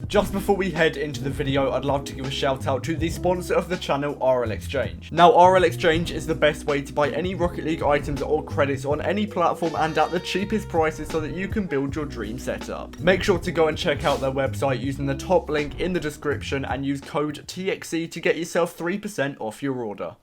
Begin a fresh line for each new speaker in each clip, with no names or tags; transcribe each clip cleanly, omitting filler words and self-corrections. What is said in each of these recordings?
Just before we head into the video, I'd love to give a shout out to the sponsor of the channel, RL Exchange. Now, RL Exchange is the best way to buy any Rocket League items or credits on any platform and at the cheapest prices so that you can build your dream setup. Make sure to go and check out their website using the top link in the description and use code TXC to get yourself 3% off your order.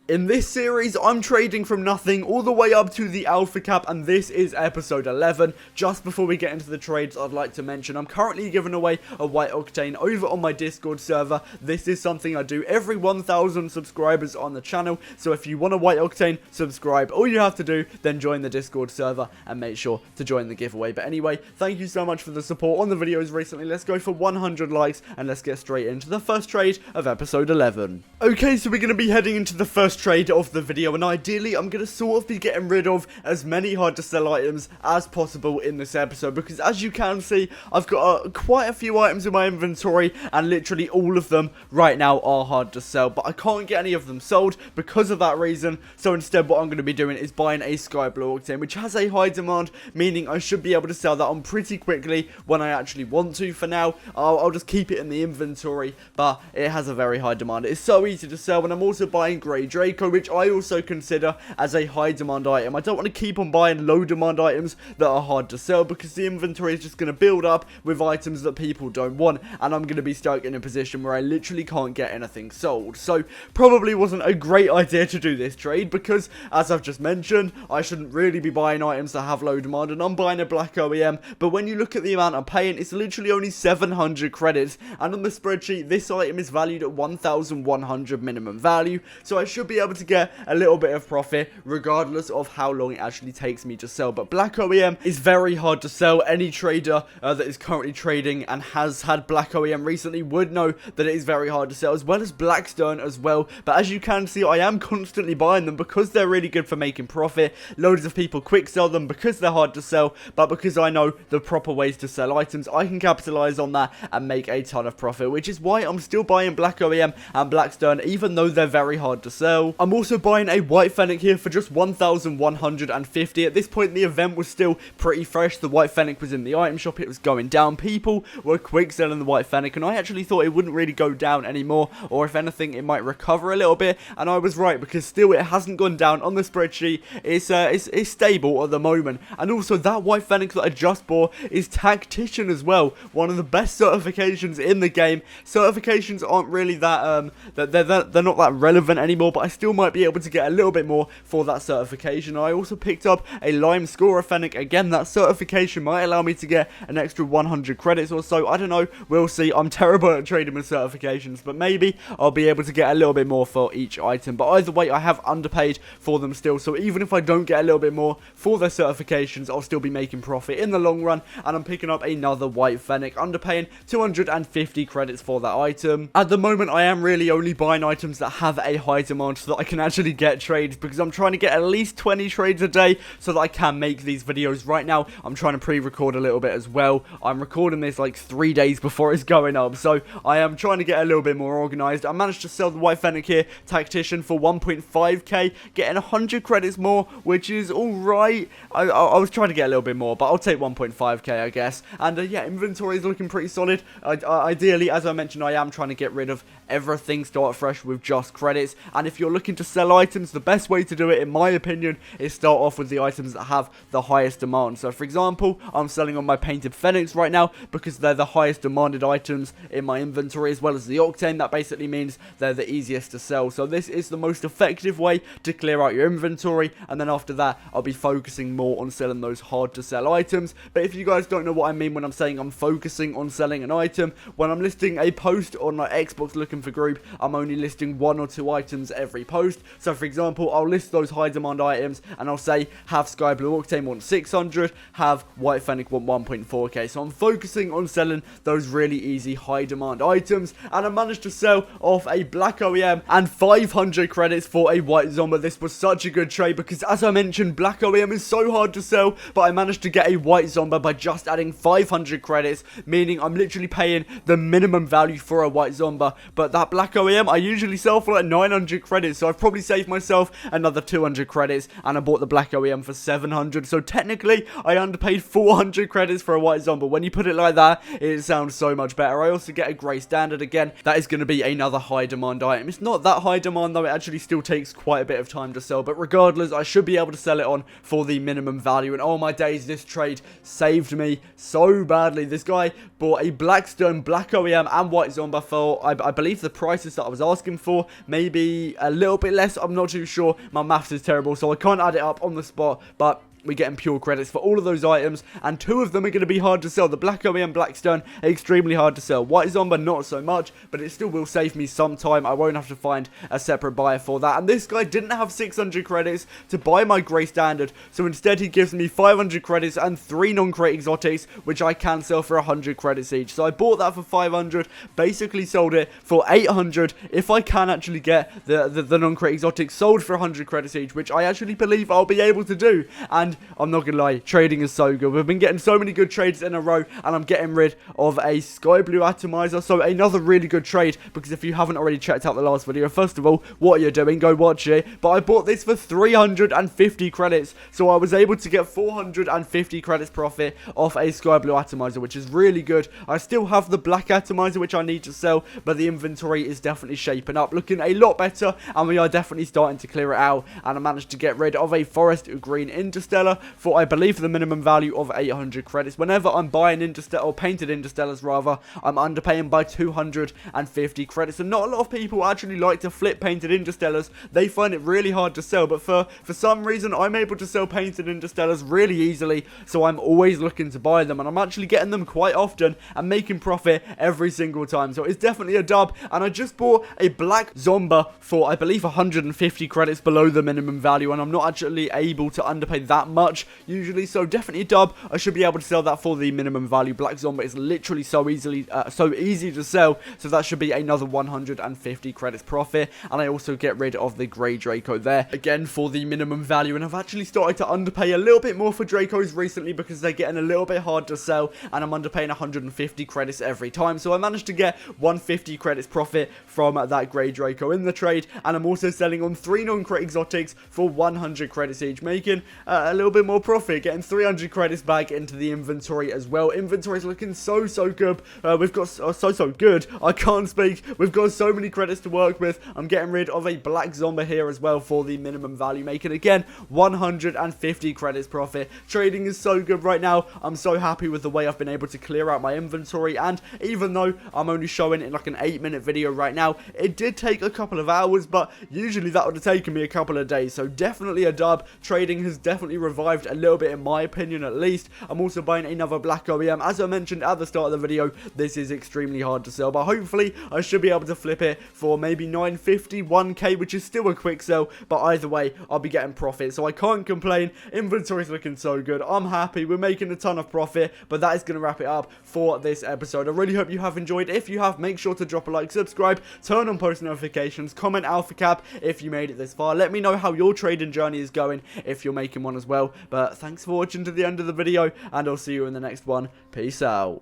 In this series, I'm trading from nothing all the way up to the alpha cap, and this is episode 11. Just before we get into the trades, I'd like to mention I'm currently giving away a white octane over on my Discord server. This is something I do every 1,000 subscribers on the channel, so if you want a white octane, subscribe. All you have to do, then join the Discord server and make sure to join the giveaway. But anyway, thank you so much for the support on the videos recently. Let's go for 100 likes, and let's get straight into the first trade of episode 11. Okay, so we're going to be heading into the first trade of the video, and ideally I'm going to sort of be getting rid of as many hard to sell items as possible in this episode, because as you can see, I've got quite a few items in my inventory, and literally all of them right now are hard to sell, but I can't get any of them sold because of that reason. So instead what I'm going to be doing is buying a Sky Blue Octane, which has a high demand, meaning I should be able to sell that on pretty quickly when I actually want to. For now, I'll just keep it in the inventory, but it has a very high demand. It's so easy to sell. And I'm also buying Grey Draco, which I also consider as a high demand item. I don't want to keep on buying low demand items that are hard to sell, because the inventory is just going to build up with items that people don't want, and I'm going to be stuck in a position where I literally can't get anything sold. So probably wasn't a great idea to do this trade, because as I've just mentioned, I shouldn't really be buying items that have low demand, and I'm buying a black OEM. But when you look at the amount I'm paying, it's literally only 700 credits, and on the spreadsheet this item is valued at 1,100 minimum value, so I should be able to get a little bit of profit regardless of how long it actually takes me to sell. But black OEM is very hard to sell. Any trader that is currently trading and has had black OEM recently would know that it is very hard to sell, as well as Blackstone as well. But as you can see, I am constantly buying them because they're really good for making profit. Loads of people quick sell them because they're hard to sell, but because I know the proper ways to sell items, I can capitalize on that and make a ton of profit, which is why I'm still buying black OEM and Blackstone even though they're very hard to sell. I'm also buying a white fennec here for just 1,150. At this point the event was still pretty fresh. The white fennec was in the item shop, it was going down, people were quick selling the white fennec, and I actually thought it wouldn't really go down anymore, or if anything it might recover a little bit, and I was right, because still it hasn't gone down on the spreadsheet. It's stable at the moment. And also that white fennec that I just bought is tactician as well, one of the best certifications in the game. Certifications aren't really that they're not that relevant anymore, but I still might be able to get a little bit more for that certification. I also picked up a lime scorer fennec. Again, that certification might allow me to get an extra 100 credits or so. I don't know, we'll see. I'm terrible at trading with certifications, but maybe I'll be able to get a little bit more for each item. But either way, I have underpaid for them still, so even if I don't get a little bit more for their certifications, I'll still be making profit in the long run. And I'm picking up another white fennec, underpaying 250 credits for that item. At the moment, I am really only buying items that have a high demand so that I can actually get trades, because I'm trying to get at least 20 trades a day so that I can make these videos. Right now I'm trying to pre-record a little bit as well. I'm recording this like 3 days before it's going up, so I am trying to get a little bit more organized. I managed to sell the white fennec here, tactician, for 1.5k, getting 100 credits more, which is alright. I was trying to get a little bit more, but I'll take 1.5k I guess. And yeah, inventory is looking pretty solid. Ideally, as I mentioned, I am trying to get rid of everything, start fresh with just credits. And if you're looking to sell items, the best way to do it in my opinion is start off with the items that have the highest demand. So for example, I'm selling on my painted fennecs right now because they're the highest demanded items in my inventory, as well as the octane. That basically means they're the easiest to sell. So this is the most effective way to clear out your inventory, and then after that I'll be focusing more on selling those hard to sell items. But if you guys don't know what I mean when I'm saying I'm focusing on selling an item, when I'm listing a post on my Xbox looking for group, I'm only listing 1 or 2 items every post. So for example, I'll list those high demand items and I'll say have Sky Blue Octane want 600, have White Fennec want 1.4k. So I'm focusing on selling those really easy high demand items, and I managed to sell off a black OEM and 500 credits for a white Zombie. This was such a good trade because, as I mentioned, black OEM is so hard to sell, but I managed to get a white Zombie by just adding 500 credits, meaning I'm literally paying the minimum value for a white Zombie. But that black OEM I usually sell for like 900 credits credits, so I've probably saved myself another 200 credits, and I bought the black OEM for 700, so technically I underpaid 400 credits for a white zombie. When you put it like that, it sounds so much better. I also get a grey standard again. That is going to be another high demand item. It's not that high demand though, it actually still takes quite a bit of time to sell, but regardless, I should be able to sell it on for the minimum value. And oh my days, this trade saved me so badly. This guy bought a Blackstone, black OEM and white zombie for I believe the prices that I was asking for, maybe a little bit less. I'm not too sure, my maths is terrible, so I can't add it up on the spot, but we're getting pure credits for all of those items, and 2 of them are going to be hard to sell. The black OEM Blackstone are extremely hard to sell. White Zombie not so much, but it still will save me some time. I won't have to find a separate buyer for that. And this guy didn't have 600 credits to buy my grey standard, so instead he gives me 500 credits and 3 non-crate exotics, which I can sell for 100 credits each. So I bought that for 500, basically sold it for 800. If I can actually get the non-crate exotics sold for 100 credits each, which I actually believe I'll be able to do. And I'm not gonna lie, trading is so good. We've been getting so many good trades in a row, and I'm getting rid of a Sky Blue Atomizer. So another really good trade, because if you haven't already checked out the last video, first of all, what are you doing? Go watch it. But I bought this for 350 credits, so I was able to get 450 credits profit off a Sky Blue Atomizer, which is really good. I still have the black Atomizer, which I need to sell, but the inventory is definitely shaping up, looking a lot better, and we are definitely starting to clear it out. And I managed to get rid of a Forest Green Interstellar for I believe the minimum value of 800 credits. Whenever I'm buying Interstellar, or painted Interstellars rather, I'm underpaying by 250 credits, and not a lot of people actually like to flip painted Interstellars. They find it really hard to sell, but for some reason I'm able to sell painted Interstellars really easily, so I'm always looking to buy them, and I'm actually getting them quite often and making profit every single time. So it's definitely a dub. And I just bought a black Zombie for I believe 150 credits below the minimum value, and I'm not actually able to underpay that much usually, so definitely a dub. I should be able to sell that for the minimum value. Black Zombie is literally so easy to sell, so that should be another 150 credits profit. And I also get rid of the grey Draco there again for the minimum value, and I've actually started to underpay a little bit more for Dracos recently because they're getting a little bit hard to sell, and I'm underpaying 150 credits every time. So I managed to get 150 credits profit from that grey Draco in the trade, and I'm also selling on 3 non-crate exotics for 100 credits each, making a little bit more profit, getting 300 credits back into the inventory as well. Inventory is looking so good. We've got so good, I can't speak. We've got so many credits to work with. I'm getting rid of a black Zombie here as well for the minimum value, making again 150 credits profit. Trading is so good right now. I'm so happy with the way I've been able to clear out my inventory, and even though I'm only showing in like an 8-minute video right now, it did take a couple of hours, but usually that would have taken me a couple of days. So definitely a dub. Trading has definitely revived a little bit, in my opinion at least. I'm also buying another black OEM. As I mentioned at the start of the video, this is extremely hard to sell, but hopefully I should be able to flip it for maybe 950, 1k, which is still a quick sell, but either way I'll be getting profit, so I can't complain. Inventory's looking so good. I'm happy. We're making a ton of profit, but that is going to wrap it up for this episode. I really hope you have enjoyed. If you have, make sure to drop a like, subscribe, turn on post notifications, comment Alpha Cap if you made it this far. Let me know how your trading journey is going if you're making one as well. But thanks for watching to the end of the video, and I'll see you in the next one. Peace out.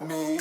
Me